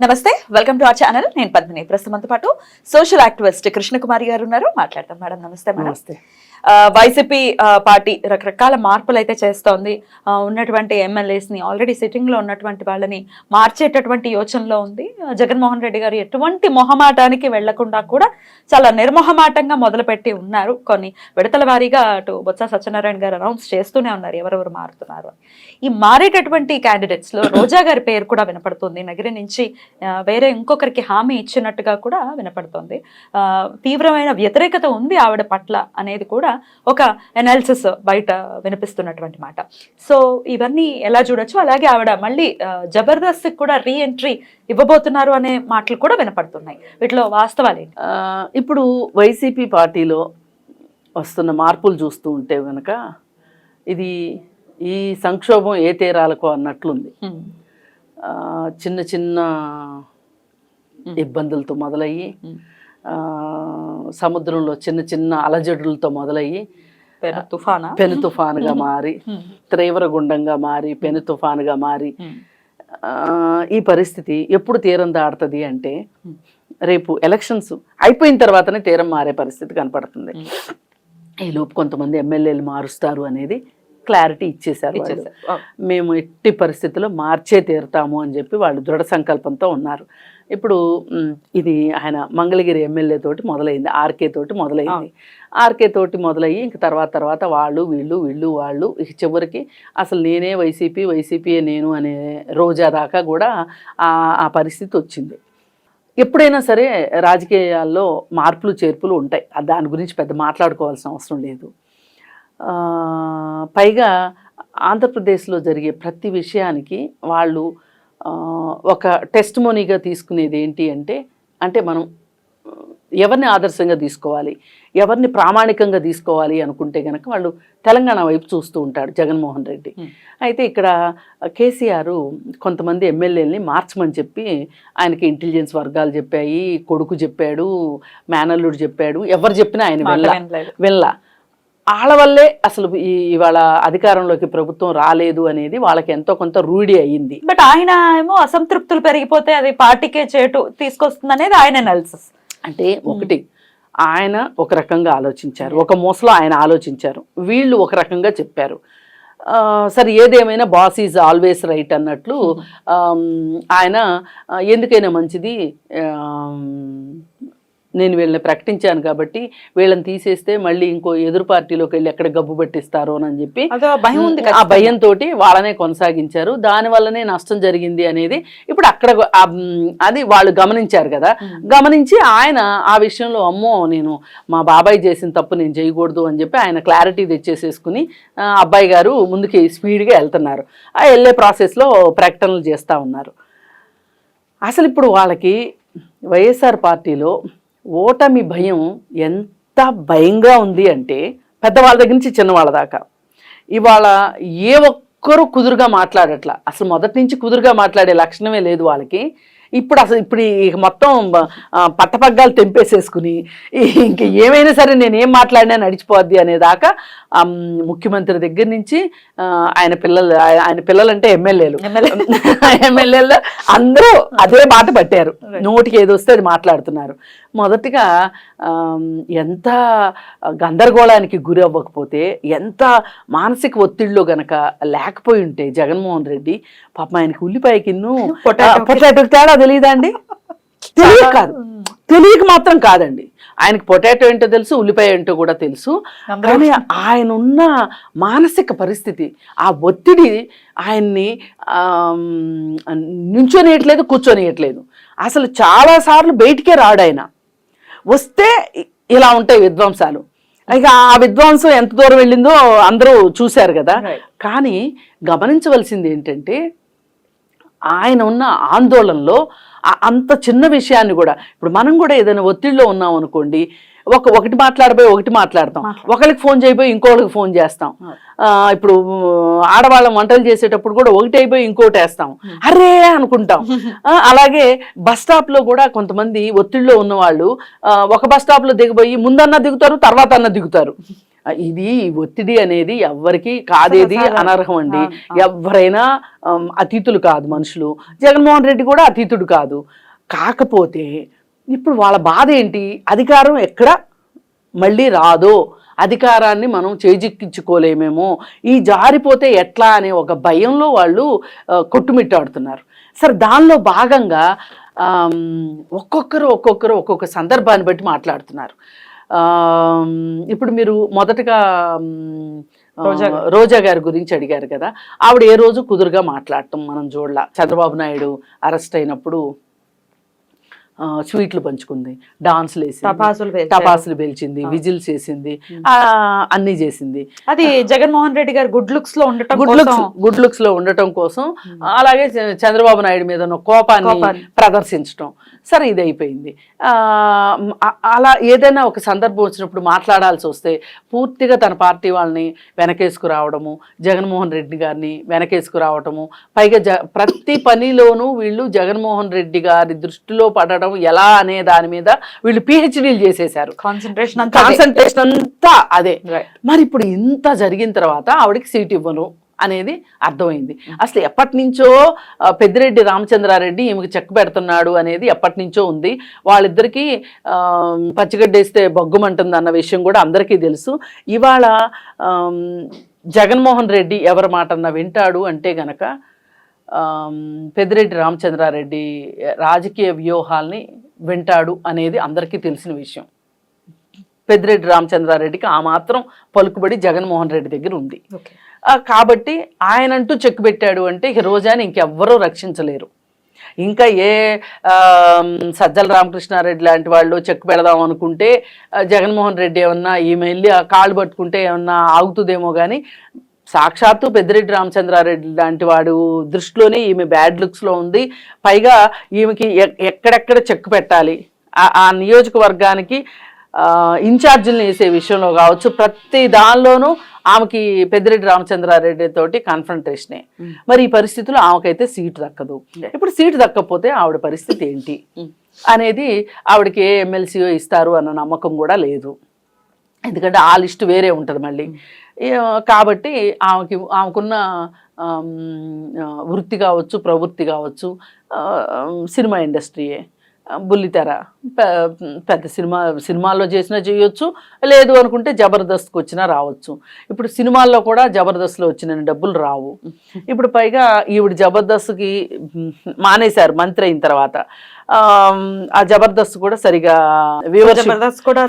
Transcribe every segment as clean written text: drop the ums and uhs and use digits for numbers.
నమస్తే, welcome to our channel. నేను పద్మిని. ప్రస్తుతంతో పాటు సోషల్ యాక్టివిస్ట్ కృష్ణకుమారి గారు ఉన్నారు. మాట్లాడతాం. మేడం నమస్తే. మేడం నమస్తే. వైసీపీ పార్టీ రకరకాల మార్పులు అయితే చేస్తోంది. ఉన్నటువంటి ఎమ్మెల్యేస్ ని ఆల్రెడీ సిట్టింగ్ లో ఉన్నటువంటి వాళ్ళని మార్చేటటువంటి యోచనలో ఉంది. జగన్మోహన్ రెడ్డి గారు ఎటువంటి మొహమాటానికి వెళ్లకుండా కూడా చాలా నిర్మొహమాటంగా మొదలుపెట్టి ఉన్నారు. కొన్ని విడతల వారీగా అటు బొత్స సత్యనారాయణ గారు అనౌన్స్ చేస్తూనే ఉన్నారు ఎవరెవరు మారుతున్నారు అని. ఈ మారేటటువంటి క్యాండిడేట్స్ లో రోజా గారి పేరు కూడా వినపడుతుంది. నగిరి నుంచి వేరే ఇంకొకరికి హామీ ఇచ్చినట్టుగా కూడా వినపడుతుంది. తీవ్రమైన వ్యతిరేకత ఉంది ఆవిడ పట్ల అనేది కూడా ఒక ఎనాలిసిస్ బయట వినిపిస్తున్నటువంటి మాట. సో ఇవన్నీ ఎలా చూడొచ్చు? అలాగే ఆవిడ మళ్ళీ జబర్దస్త్ కూడా రీ ఎంట్రీ ఇవ్వబోతున్నారు అనే మాటలు కూడా వినపడుతున్నాయి. వీటిలో వాస్తవాలు ఏంటి? ఇప్పుడు వైసీపీ పార్టీలో వస్తున్న మార్పులు చూస్తూ ఉంటే కనుక ఇది ఈ సంక్షోభం ఏ తీరాలకో అన్నట్లుంది. చిన్న చిన్న ఇబ్బందులతో మొదలయ్యి సముద్రంలో చిన్న చిన్న అలజడులతో మొదలయ్యి పెను తుఫానుగా మారి తీవ్ర గుండంగా మారి పెను తుఫానుగా మారి ఈ పరిస్థితి ఎప్పుడు తీరం దాడుతుంది అంటే రేపు ఎలక్షన్స్ అయిపోయిన తర్వాతనే తీరం మారే పరిస్థితి కనపడుతుంది. ఈలోపు కొంతమంది ఎమ్మెల్యేలు మారుస్తారు అనేది క్లారిటీ ఇచ్చేశారు. మేము ఎట్టి పరిస్థితుల్లో మార్చే తీరుతాము అని చెప్పి వాళ్ళు దృఢ సంకల్పంతో ఉన్నారు. ఇప్పుడు ఇది ఆయన మంగళగిరి ఎమ్మెల్యే తోటి మొదలైంది, ఆర్కే తోటి మొదలైంది. ఆర్కే తోటి మొదలయ్యి ఇంక తర్వాత వాళ్ళు వాళ్ళు ఇక చివరికి అసలు నేనే వైసీపీయే నేను అనే రోజా దాకా కూడా ఆ పరిస్థితి వచ్చింది. ఎప్పుడైనా సరే రాజకీయాల్లో మార్పులు చేర్పులు ఉంటాయి, దాని గురించి పెద్ద మాట్లాడుకోవాల్సిన అవసరం లేదు. పైగా ఆంధ్రప్రదేశ్లో జరిగే ప్రతి విషయానికి వాళ్ళు ఒక టెస్టిమోనీగా తీసుకునేది ఏంటి అంటే మనం ఎవరిని ఆదర్శంగా తీసుకోవాలి, ఎవరిని ప్రామాణికంగా తీసుకోవాలి అనుకుంటే కనుక వాళ్ళు తెలంగాణ వైపు చూస్తూ ఉంటాడు జగన్మోహన్ రెడ్డి. అయితే ఇక్కడ కేసీఆర్ కొంతమంది ఎమ్మెల్యేలని మార్చమని చెప్పి ఆయనకి ఇంటెలిజెన్స్ వర్గాలు చెప్పాయి, కొడుకు చెప్పాడు, మేనల్లుడు చెప్పాడు, ఎవరు చెప్పినా ఆయన వెళ్ళ వాళ్ళ వల్లే అసలు ఇవాళ అధికారంలోకి ప్రభుత్వం రాలేదు అనేది వాళ్ళకి ఎంతో కొంత రూఢి అయ్యింది. బట్ ఆయన ఏమో అసంతృప్తులు పెరిగిపోతే అది పార్టీకే చేటు తీసుకొస్తుంది అనేది ఆయన అనాలిసిస్. అంటే ఒకటి ఆయన ఒక రకంగా ఆలోచించారు, ఒక మూసలో ఆయన ఆలోచించారు, వీళ్ళు ఒక రకంగా చెప్పారు. సరే ఏదేమైనా బాస్ ఈజ్ ఆల్వేస్ రైట్ అన్నట్లు ఆయన ఎందుకైనా మంచిది, నేను వీళ్ళని ప్రకటించాను కాబట్టి వీళ్ళని తీసేస్తే మళ్ళీ ఇంకో ఎదురు పార్టీలోకి వెళ్ళి ఎక్కడ గబ్బు పట్టిస్తారో అని చెప్పి ఆ భయంతో వాళ్ళనే కొనసాగించారు. దానివల్లనే నష్టం జరిగింది అనేది ఇప్పుడు అక్కడ అది వాళ్ళు గమనించారు కదా. గమనించి ఆయన ఆ విషయంలో అమ్మో నేను మా బాబాయ్ చేసిన తప్పు నేను చేయకూడదు అని చెప్పి ఆయన క్లారిటీ తెచ్చేసేసుకుని అబ్బాయి గారు ముందుకి స్పీడ్గా వెళ్తున్నారు. ఆ వెళ్ళే ప్రాసెస్లో ప్రకటనలు చేస్తూ ఉన్నారు. అసలు ఇప్పుడు వాళ్ళకి వైఎస్ఆర్ పార్టీలో ఓటమి భయం ఎంత భయంగా ఉంది అంటే పెద్దవాళ్ళ దగ్గర నుంచి చిన్నవాళ్ళ దాకా ఇవాళ ఏ ఒక్కరూ కుదురుగా మాట్లాడట్లా. అసలు మొదటి నుంచి కుదురుగా మాట్లాడే లక్షణమే లేదు వాళ్ళకి. ఇప్పుడు మొత్తం పట్టపగ్గాలు తెంపేసేసుకుని ఇంక ఏమైనా సరే నేనేం మాట్లాడినా నడిచిపోద్ది అనేదాకా ముఖ్యమంత్రి దగ్గర నుంచి ఆయన పిల్లలంటే ఎమ్మెల్యేలు అందరూ అదే మాట పట్టారు. నోటికి ఏదో వస్తే అది మాట్లాడుతున్నారు. మొదటిగా ఎంత గందరగోళానికి గురి అవ్వకపోతే, ఎంత మానసిక ఒత్తిడిలో గనక లేకపోయి ఉంటే జగన్మోహన్ రెడ్డి పాపం ఆయనకి ఉల్లిపాయకిన్ను పొటాటో తేడా తెలియదా అండి? తెలియక మాత్రం కాదండి, ఆయనకి పొటాటో ఏంటో తెలుసు, ఉల్లిపాయ ఏంటో కూడా తెలుసు. కానీ ఆయన ఉన్న మానసిక పరిస్థితి, ఆ ఒత్తిడి ఆయన్ని నుంచోనియట్లేదు, కూర్చొనియట్లేదు. అసలు చాలాసార్లు బయటికే రాడు ఆయన. వస్తే ఇలా ఉంటాయి విధ్వంసాలు. ఇక ఆ విధ్వంసం ఎంత దూరం వెళ్ళిందో అందరూ చూశారు కదా. కానీ గమనించవలసింది ఏంటంటే ఆయన ఉన్న ఆందోళనలో అంత చిన్న విషయాన్ని కూడా, ఇప్పుడు మనం కూడా ఏదైనా ఒత్తిడిలో ఉన్నాం అనుకోండి, ఒకటి మాట్లాడబోయి ఒకటి మాట్లాడతాం, ఒకరికి ఫోన్ చేయబోయి ఇంకోళ్ళకి ఫోన్ చేస్తాం. ఇప్పుడు ఆడవాళ్ళం వంటలు చేసేటప్పుడు కూడా ఒకటి అయిపోయి ఇంకోటి వేస్తాం, అరే అనుకుంటాం. అలాగే బస్ స్టాప్ లో కూడా కొంతమంది ఒత్తిడిలో ఉన్నవాళ్ళు ఒక బస్ స్టాప్ లో దిగబోయి ముందన్నా దిగుతారు, తర్వాత అన్న దిగుతారు. ఇది ఒత్తిడి అనేది ఎవ్వరికి కాదేది అనర్హం అండి. ఎవరైనా అతీతులు కాదు మనుషులు. జగన్మోహన్ రెడ్డి కూడా అతీతుడు కాదు. కాకపోతే ఇప్పుడు వాళ్ళ బాధ ఏంటి, అధికారం ఎక్కడ మళ్ళీ రాదో, అధికారాన్ని మనం చేజిక్కించుకోలేమేమో, ఈ జారిపోతే ఎట్లా అనే ఒక భయంలో వాళ్ళు కొట్టుమిట్టాడుతున్నారు. సరే, దానిలో భాగంగా ఒక్కొక్కరు ఒక్కొక్క సందర్భాన్ని బట్టి మాట్లాడుతున్నారు. ఇప్పుడు మీరు మొదటగా రోజా గారి గురించి అడిగారు కదా, ఆవిడ ఏ రోజు కుదురుగా మాట్లాడటం మనం చూడలా. చంద్రబాబు నాయుడు అరెస్ట్ అయినప్పుడు స్వీట్లు పంచుకుంది, డాన్స్లు వేసింది, టపాసులు పేల్చింది, విజిల్స్ వేసింది, అన్ని చేసింది. అది జగన్మోహన్ రెడ్డి గారు గుడ్ లుక్స్ లో ఉండటం కోసం, అలాగే చంద్రబాబు నాయుడు మీద ఉన్న కోపాన్ని ప్రదర్శించడం. సరే, ఇది అయిపోయింది. అలా ఏదైనా ఒక సందర్భం వచ్చినప్పుడు మాట్లాడాల్సి వస్తే పూర్తిగా తన పార్టీ వాళ్ళని వెనకేసుకురావడము, జగన్మోహన్ రెడ్డి గారిని వెనకేసుకురావటము, పైగా ప్రతి పనిలోనూ వీళ్ళు జగన్మోహన్ రెడ్డి గారి దృష్టిలో పడడం ఎలా అనే దాని మీద వీళ్ళు పిహెచ్డీలు చేసేసారు. కాన్సన్ట్రేషన్ అంతా అదే. మరి ఇప్పుడు ఇంత జరిగిన తర్వాత ఆవిడకి సీట్ ఇవ్వను అనేది అర్థమైంది. అసలు ఎప్పటి నుంచో పెద్దిరెడ్డి రామచంద్రారెడ్డి ఈమెకి చెక్ పెడుతున్నాడు అనేది ఎప్పటి నుంచో ఉంది. వాళ్ళిద్దరికీ పచ్చిగడ్డేస్తే బొగ్గుమంటుంది అన్న విషయం కూడా అందరికీ తెలుసు. ఇవాళ జగన్మోహన్ రెడ్డి ఎవరి మాటన్నా వింటాడు అంటే గనక పెద్దిరెడ్డి రామచంద్రారెడ్డి రాజకీయ వ్యూహాల్ని వింటాడు అనేది అందరికీ తెలిసిన విషయం. పెద్దిరెడ్డి రామచంద్రారెడ్డికి ఆ మాత్రం పలుకుబడి జగన్మోహన్ రెడ్డి దగ్గర ఉంది. కాబట్టి ఆయనంటూ చెక్ పెట్టాడు అంటే ఇక రోజాని ఇంకెవ్వరూ రక్షించలేరు. ఇంకా ఏ సజ్జల రామకృష్ణారెడ్డి లాంటి వాళ్ళు చెక్ పెడదాం అనుకుంటే జగన్మోహన్ రెడ్డి ఏమన్నా ఈమె వెళ్ళి ఆ కాళ్ళు పట్టుకుంటే ఏమన్నా ఆగుతుందేమో కానీ, సాక్షాత్తు పెద్దిరెడ్డి రామచంద్రారెడ్డి లాంటి వాడు దృష్టిలోనే ఈమె బ్యాడ్ లుక్స్లో ఉంది. పైగా ఈమెకి ఎక్కడెక్కడ చెక్ పెట్టాలి, ఆ నియోజకవర్గానికి ఇన్ఛార్జీలను వేసే విషయంలో కావచ్చు, ప్రతి దానిలోనూ ఆమెకి పెద్దిరెడ్డి రామచంద్రారెడ్డి తోటి కన్ఫ్రంటేషనే. మరి ఈ పరిస్థితుల్లో ఆమెకైతే సీటు దక్కదు. ఇప్పుడు సీటు దక్కకపోతే ఆవిడ పరిస్థితి ఏంటి అనేది, ఆవిడకి ఏ ఎమ్మెల్సీఓ ఇస్తారు అన్న నమ్మకం కూడా లేదు. ఎందుకంటే ఆ లిస్టు వేరే ఉంటుంది మళ్ళీ. కాబట్టి ఆమెకున్న వృత్తి కావచ్చు, ప్రవృత్తి కావచ్చు, సినిమా ఇండస్ట్రీయే, బుల్లితెర, పెద్ద సినిమాల్లో చేసినా చేయొచ్చు, లేదు అనుకుంటే జబర్దస్త్కి వచ్చినా రావచ్చు. ఇప్పుడు సినిమాల్లో కూడా జబర్దస్త్లో వచ్చిన డబ్బులు రావు. ఇప్పుడు పైగా ఈవిడ జబర్దస్త్కి మానేశారు మంత్రి అయిన తర్వాత. ఆ జబర్దస్త్ కూడా సరిగా కూడా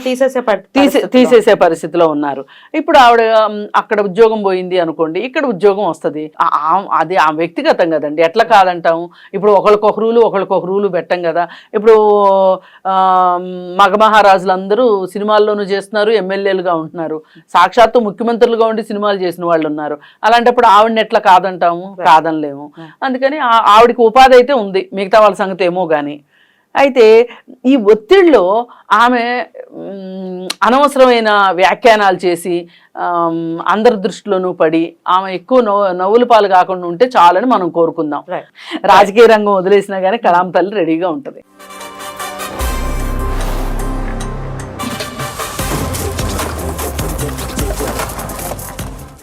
తీసేసే పరిస్థితిలో ఉన్నారు. ఇప్పుడు ఆవిడ అక్కడ ఉద్యోగం పోయింది అనుకోండి, ఇక్కడ ఉద్యోగం వస్తుంది. అది ఆ వ్యక్తిగతం కదండి, ఎట్లా కాదంటాము. ఇప్పుడు ఒకరికొక రూలు పెట్టం కదా. ఇప్పుడు మగమహారాజులు అందరూ సినిమాల్లోనూ చేస్తున్నారు, ఎమ్మెల్యేలుగా ఉంటున్నారు, సాక్షాత్తు ముఖ్యమంత్రులుగా ఉండి సినిమాలు చేసిన వాళ్ళు ఉన్నారు. అలాంటప్పుడు ఆవిడని ఎట్లా కాదంటాము, కాదనలేము. అందుకని ఆవిడకి ఉపాధి అయితే ఉంది, మిగతా వాళ్ళ సంగతి ఏమో కానీ. అయితే ఈ ఒత్తిడిలో ఆమె అనవసరమైన వ్యాఖ్యానాలు చేసి అందరి దృష్టిలోనూ పడి ఆమె ఎక్కువ నవ్వుల పాలు కాకుండా ఉంటే చాలని మనం కోరుకుందాం. రాజకీయ రంగం వదిలేసినా కానీ కలాం తల్లి రెడీగా ఉంటుంది.